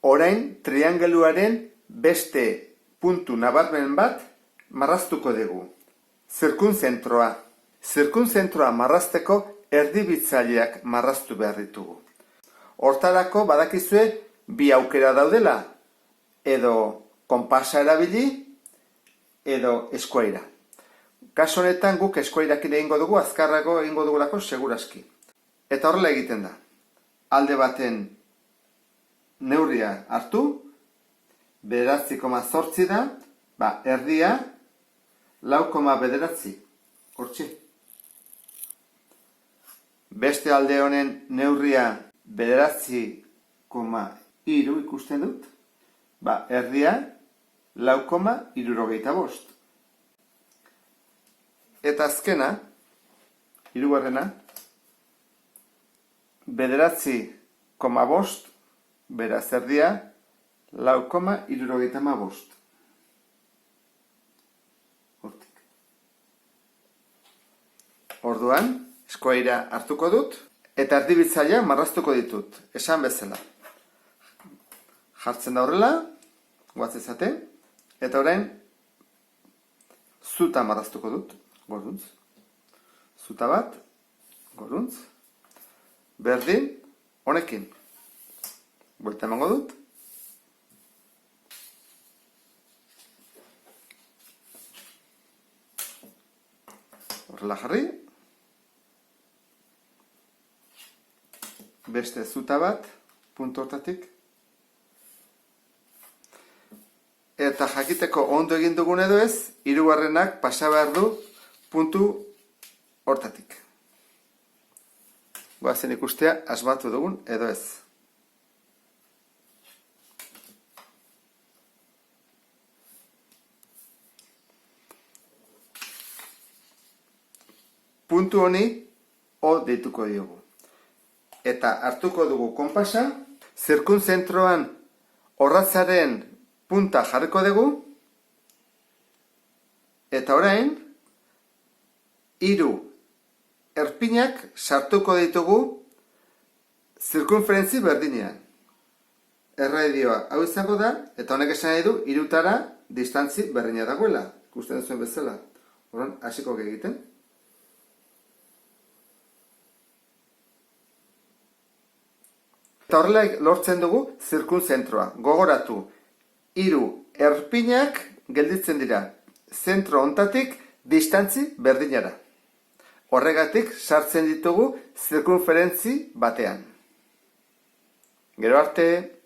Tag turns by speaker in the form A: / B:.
A: Orain triangeluaren beste puntu nabarmen bat marraztuko dugu. Zirkunzentroa. Zirkunzentroa marrazteko erdibitzaileak marraztu behar ditugu. Hortarako badakizue bi aukera daudela, edo konpasa erabili, edo eskuaira. Kaso honetan guk eskuairakin egingo dugu, azkarrago egingo dugulako seguraski. Eta horrela egiten da. Alde baten neurria hartu, 9,8 da, erdia 4,9. Hortxe. Beste alde honen neurria 9,3 ikusten dut, erdia 4,75. Eta azkena, hirugarrena, 9,5, beraz erdia 4,75. Hortik. Orduan, eskuaira hartuko dut, eta erdibitzailea marraztuko ditut, esan bezala. Jartzen da horrela, guatzezate, eta orain, zuta marraztuko dut, goruntz. Zuta bat, goruntz. Berdin, honekin. Buelta emango dut. Horrela jarri. Beste zuta bat, puntu hortatik. Eta jakiteko ondo egin dugun edo ez, hirugarrenak pasa behar du puntu hortatik. Goazen ikustea asmatu dugun edo ez. Puntu honi O deituko diogu. Eta hartuko dugu konpasa, zirkunzentroan orratzaren punta jarriko dugu, eta orain, 3 erpinak sartuko ditugu zirkunferentzi berdinean. Erradioa hau izango da, eta honek esan nahi du 3 distantzi berdina dagoela, ikusten zuen bezala. Horan, hasiko egiten. Eta horrela lortzen dugu zirkunzentroa. Gogoratu, 3 erpinak gelditzen dira zentro hontatik distantzi berdinara. Horregatik sartzen ditugu zirkunferentzi batean. Gero arte!